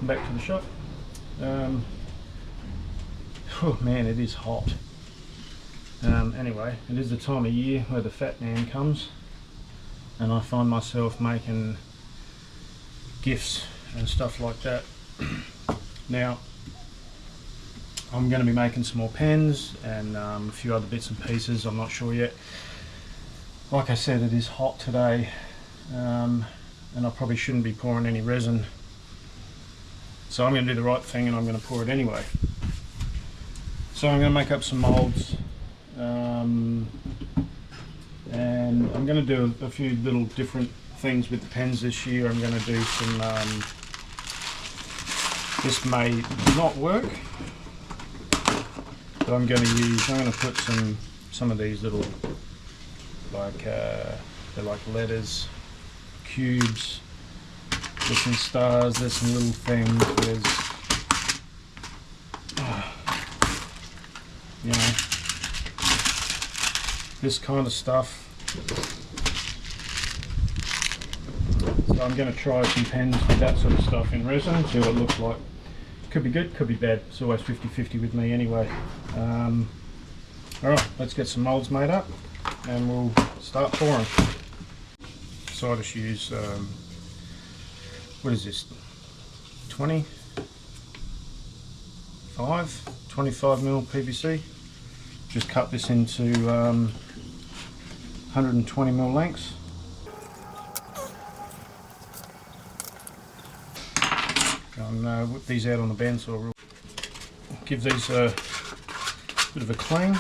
back to the shop. Oh man, it is hot. Anyway, it is the time of year where the fat man comes, and I find myself making gifts and stuff like that. Now, I'm going to be making some more pens and a few other bits and pieces. I'm not sure yet. Like I said, it is hot today, and I probably shouldn't be pouring any resin. So I'm going to do the right thing and I'm going to pour it anyway. So I'm going to make up some molds, and I'm going to do a few little different things with the pens this year. I'm going to do some, this may not work, but I'm going to put some of these little, like, they're like letters, cubes. There's some stars, there's some little things, there's, you know, this kind of stuff. So I'm going to try some pens with that sort of stuff in resin, see what it looks like. Could be good, could be bad. It's always 50-50 with me anyway. Alright, let's get some molds made up and we'll start pouring. So I just use, what is this, 25mm PVC. Just cut this into 120mm lengths. And whip these out on the bandsaw. We'll give these a bit of a clean.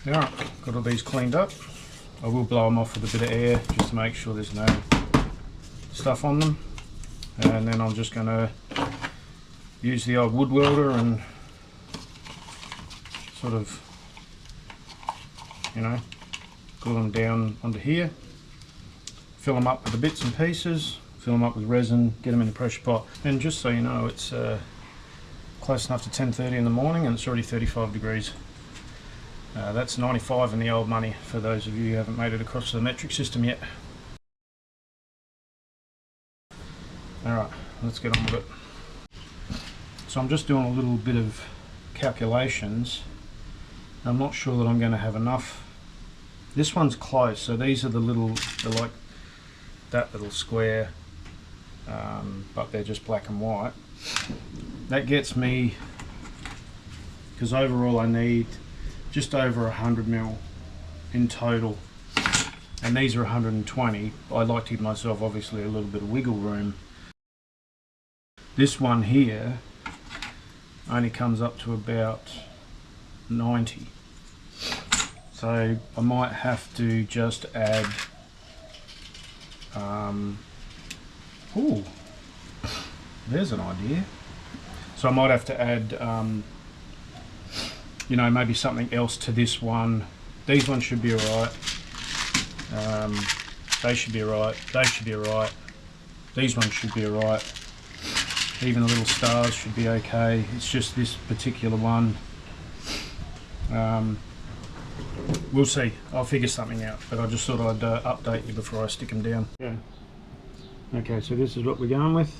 Alright, got all these cleaned up. I will blow them off with a bit of air just to make sure there's no stuff on them. And then I'm just going to use the old wood welder and sort of, you know, glue them down onto here. Fill them up with the bits and pieces, fill them up with resin, get them in the pressure pot. And just so you know, it's close enough to 10:30 in the morning and it's already 35 degrees. That's 95 in the old money for those of you who haven't made it across the metric system yet. Alright, let's get on with it. So I'm just doing a little bit of calculations. I'm not sure that I'm going to have enough. This one's close, so these are the little, they're like that little square, but they're just black and white. That gets me, because overall I need just over 100mm in total, and these are 120. I'd like to give myself obviously a little bit of wiggle room. This one here only comes up to about 90, so I might have to just add ooh, there's an idea. So I might have to add you know, maybe something else to this one. These ones should be alright. They should be alright. They should be alright. These ones should be alright. Even the little stars should be okay. It's just this particular one. We'll see. I'll figure something out. But I just thought I'd update you before I stick them down. Yeah. Okay, so this is what we're going with.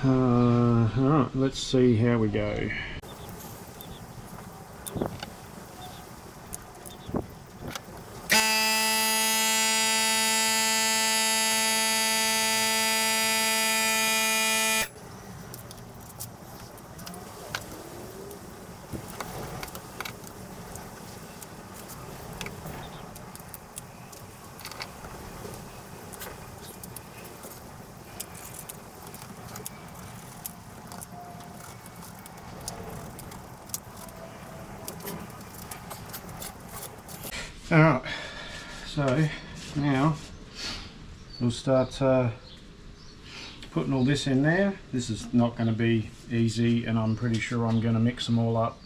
Alright, let's see how we go. Alright, so now we'll start putting all this in there. This is not going to be easy, and I'm pretty sure I'm going to mix them all up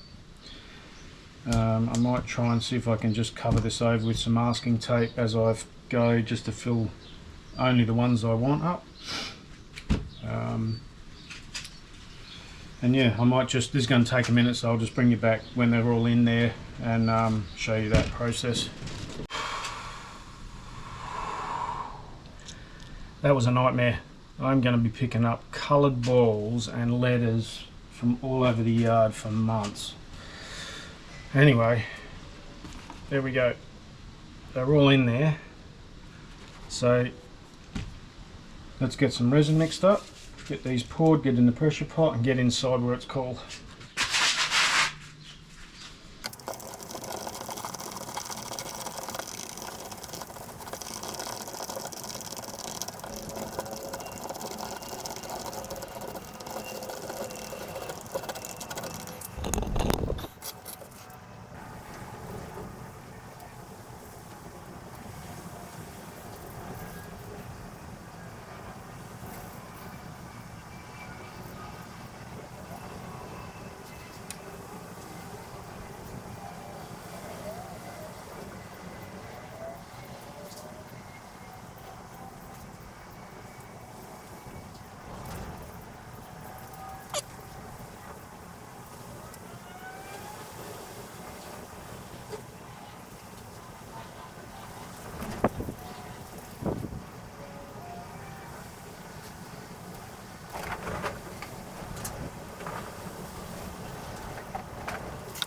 I might try and see if I can just cover this over with some masking tape as I go, just to fill only the ones I want up. And yeah, I might just, this is going to take a minute, so I'll just bring you back when they're all in there and show you that process. That was a nightmare. I'm going to be picking up coloured balls and letters from all over the yard for months. Anyway, there we go. They're all in there. So let's get some resin mixed up, get these poured, get in the pressure pot and get inside where it's cold.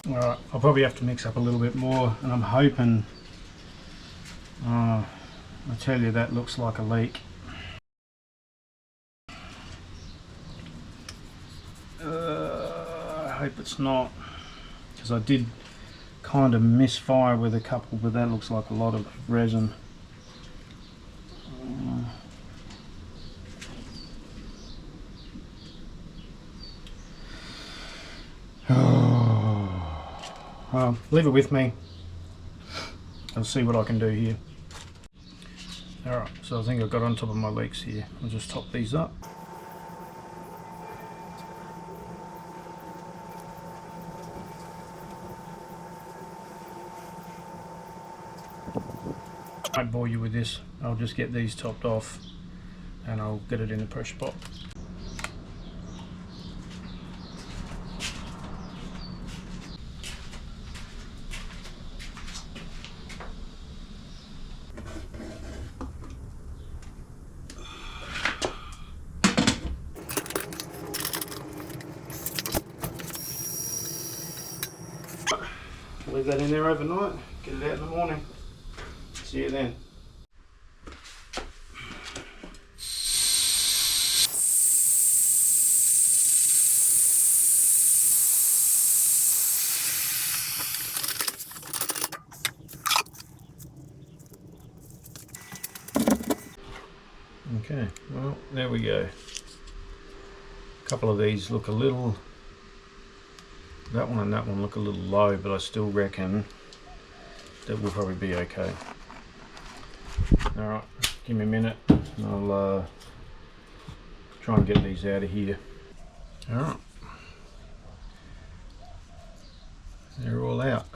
Alright, I'll probably have to mix up a little bit more, and I'm hoping, I tell you, that looks like a leak. I hope it's not, because I did kind of misfire with a couple, but that looks like a lot of resin. Leave it with me. I'll see what I can do here. Alright, so I think I've got on top of my leaks here. I'll just top these up. I won't bore you with this. I'll just get these topped off and I'll get it in the pressure pot. Leave that in there overnight, get it out in the morning. See you then. Okay, well, there we go. A couple of these look a little, that one and that one look a little low, but I still reckon that will probably be okay. Alright, give me a minute and I'll try and get these out of here. Alright, they're all out.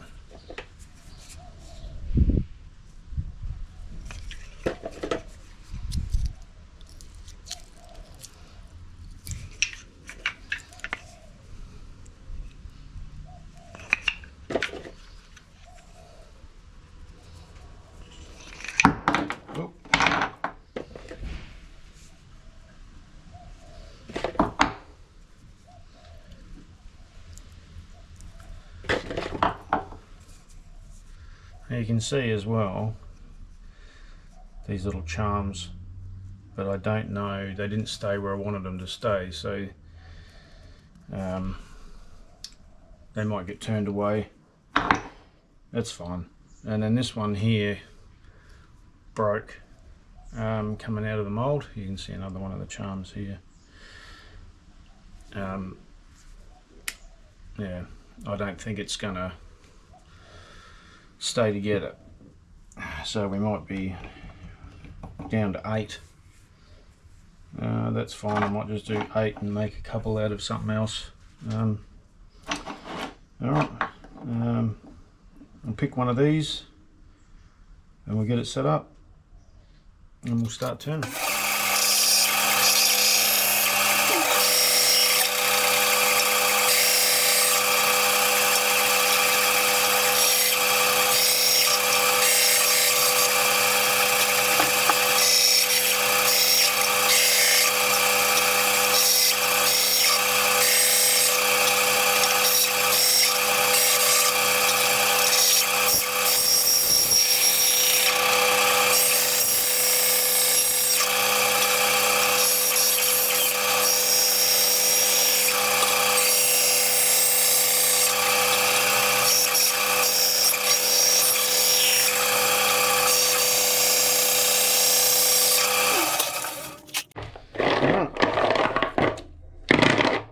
You can see as well these little charms, but I don't know, they didn't stay where I wanted them to stay, so they might get turned away. That's fine. And then this one here broke coming out of the mold. You can see another one of the charms here. Yeah, I don't think it's gonna stay together, so we might be down to 8. That's fine. I might just do 8 and make a couple out of something else. Alright, I'll pick one of these and we'll get it set up and we'll start turning.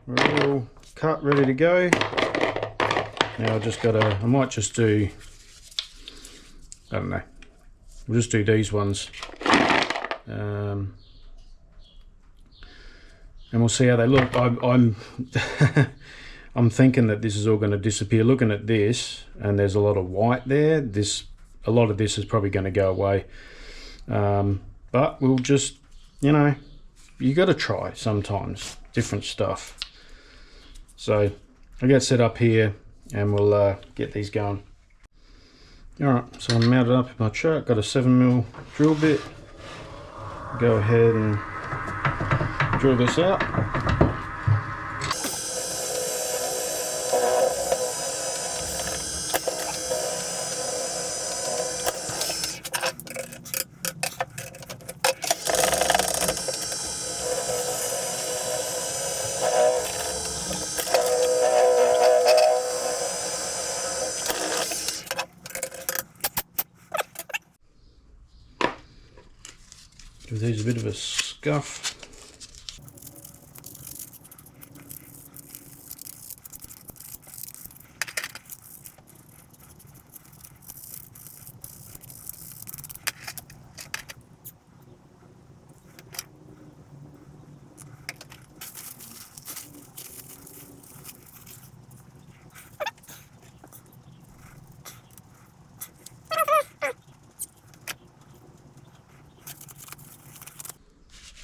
We're all cut, ready to go. Now I might just do, I don't know, we'll just do these ones. And we'll see how they look. I'm I'm thinking that this is all going to disappear. Looking at this, and there's a lot of white there. A lot of this is probably going to go away. But we'll just, you know, you got to try sometimes different stuff. So I get set up here and we'll get these going. Alright, so I'm mounted up in my truck, got a 7mm drill bit. Go ahead and drill this out. Give these a bit of a scuff.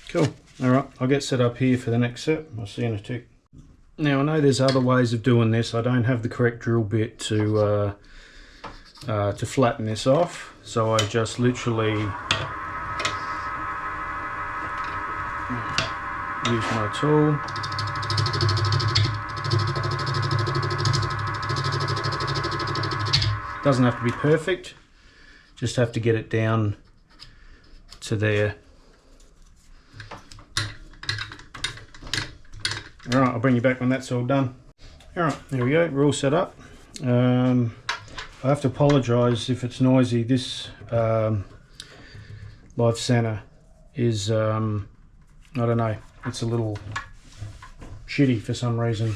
Cool. Alright, I'll get set up here for the next set. I'll see you in a tick. Now I know there's other ways of doing this. I don't have the correct drill bit to flatten this off, so I just literally use my tool. Doesn't have to be perfect, just have to get it down to there. Alright, I'll bring you back when that's all done. Alright, there we go, we're all set up. I have to apologise if it's noisy. This lathe center is, I don't know, it's a little shitty for some reason.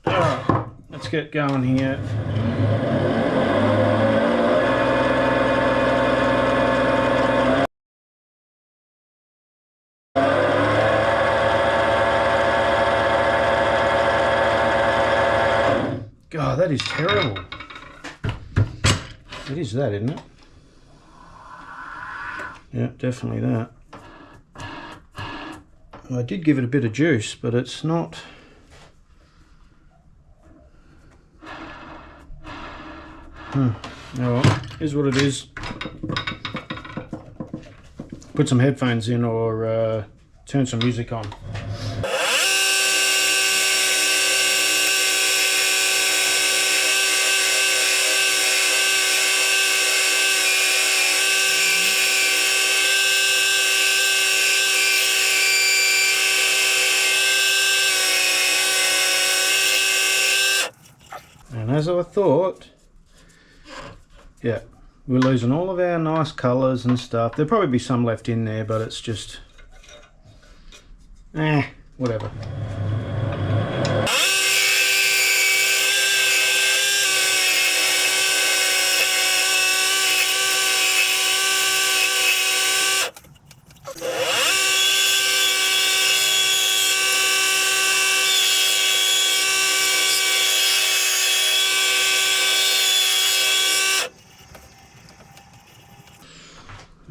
Alright, let's get going here. God, that is terrible. It is that, isn't it? Yeah, definitely that. I did give it a bit of juice, but it's not... Oh well, here's what it is. Put some headphones in or turn some music on. And as I thought, yeah, we're losing all of our nice colours and stuff. There'll probably be some left in there, but it's just, whatever.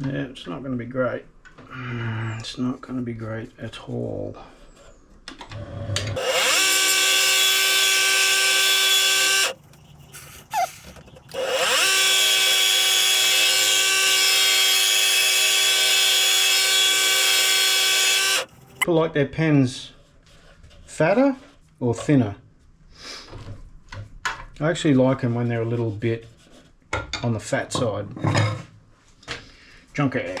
Yeah, it's not going to be great. It's not going to be great at all. People like their pens fatter or thinner. I actually like them when they're a little bit on the fat side. Junker.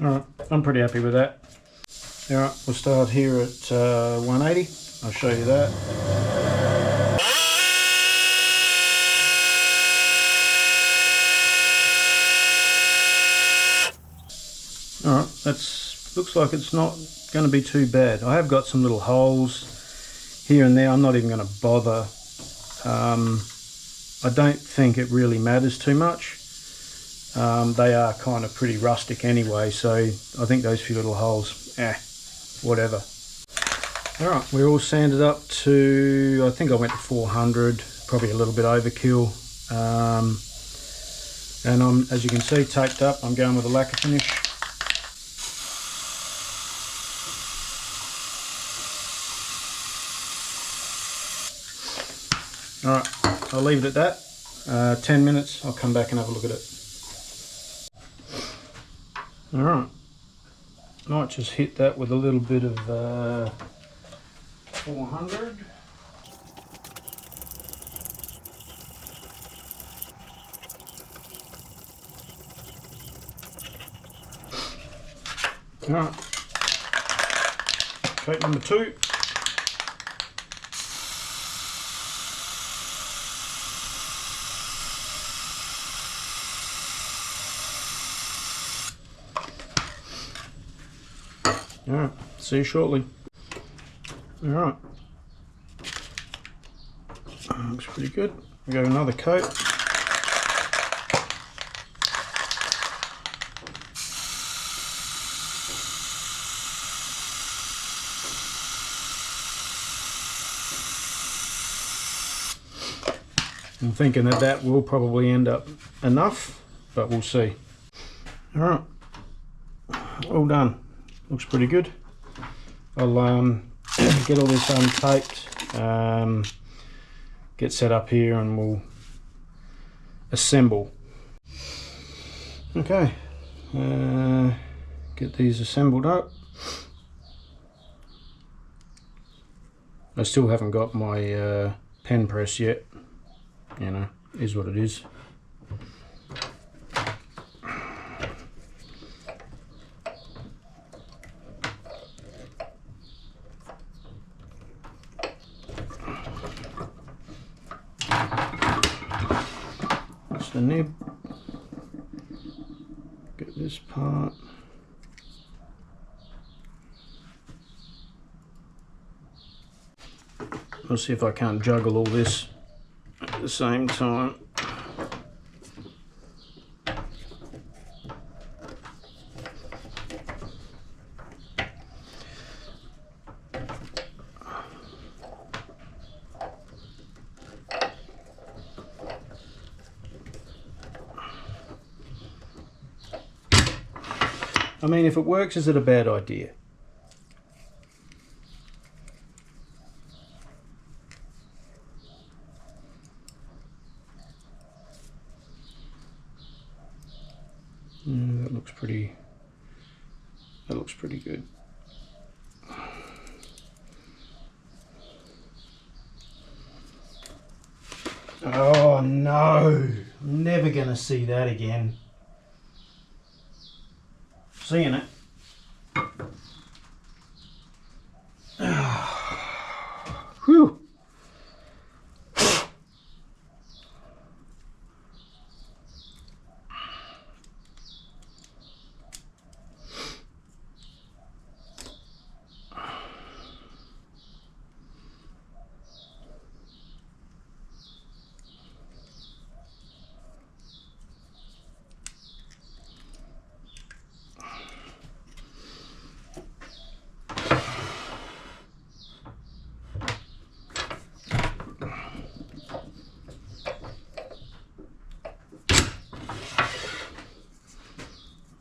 Alright, I'm pretty happy with that. Alright, we'll start here at 180. I'll show you that. Alright, looks like it's not going to be too bad. I have got some little holes here and there. I'm not even going to bother. I don't think it really matters too much. They are kind of pretty rustic anyway, so I think those few little holes, whatever. Alright, we're all sanded up to, I think I went to 400, probably a little bit overkill. And I'm, as you can see, taped up. I'm going with a lacquer finish. Alright, I'll leave it at that. 10 minutes, I'll come back and have a look at it. Alright, might just hit that with a little bit of 400. Alright, coat number 2. Alright, see you shortly. Alright, looks pretty good. We go another coat. I'm thinking that will probably end up enough, but we'll see. Alright, all done. Looks pretty good. I'll get all this untaped, get set up here, and we'll assemble. Okay, get these assembled up. I still haven't got my pen press yet. You know, is what it is. That's the nib. Get this part. I'll see if I can't juggle all this at the same time. I mean, if it works, is it a bad idea? That looks pretty good. Oh no, I'm never gonna see that again. seeing it. Whew.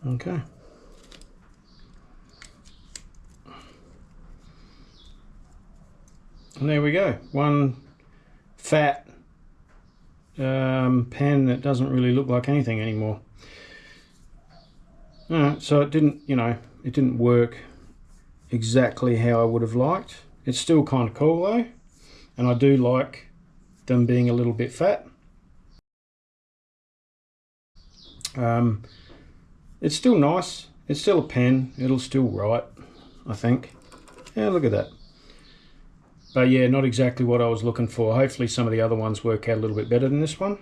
Okay. And there we go. One fat pen that doesn't really look like anything anymore. So it didn't, it didn't work exactly how I would have liked. It's still kind of cool though, and I do like them being a little bit fat. It's still nice. It's still a pen. It'll still write, I think. Yeah, look at that. But yeah, not exactly what I was looking for. Hopefully some of the other ones work out a little bit better than this one.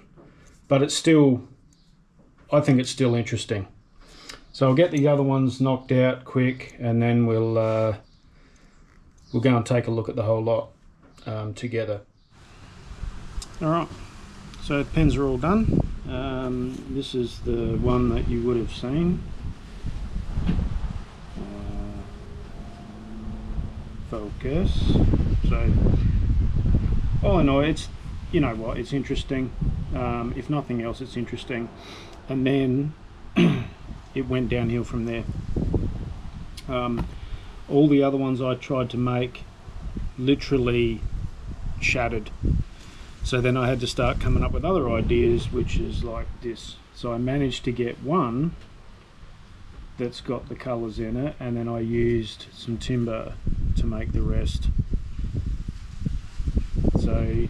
But it's still, I think it's still interesting. So I'll get the other ones knocked out quick, and then we'll go and take a look at the whole lot together. All right, so the pens are all done. This is the one that you would have seen. Focus. So all in all, it's, you know what, it's interesting. If nothing else, it's interesting. And then it went downhill from there. All the other ones I tried to make literally shattered. So then I had to start coming up with other ideas, which is like this. So I managed to get one that's got the colours in it, and then I used some timber to make the rest. So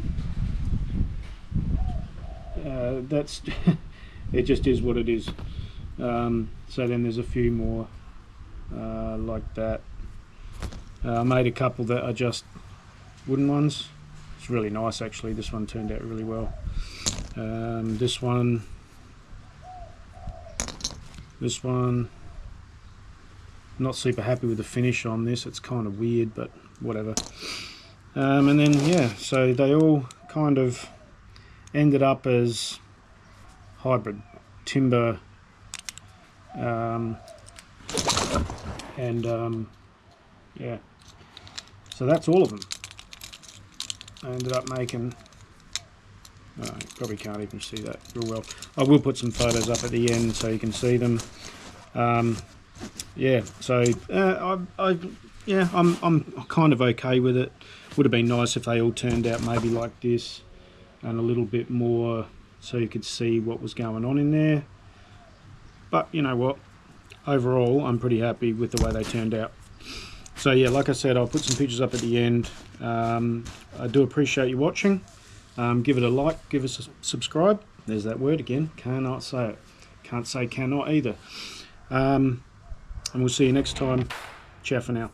that's it, just is what it is. So then there's a few more like that. I made a couple that are just wooden ones. It's really nice actually. This one turned out really well. This one, not super happy with the finish on this. It's kind of weird, but whatever. And then yeah, so they all kind of ended up as hybrid timber yeah, so that's all of them. I ended up making, you probably can't even see that real well. I will put some photos up at the end so you can see them. Yeah, so I'm kind of okay with it. Would have been nice if they all turned out maybe like this, and a little bit more so you could see what was going on in there. But you know what, overall I'm pretty happy with the way they turned out. So yeah, like I said, I'll put some pictures up at the end. I do appreciate you watching. Give it a like, give us a subscribe. There's that word again, cannot say it. Can't say cannot either. And we'll see you next time. Ciao for now.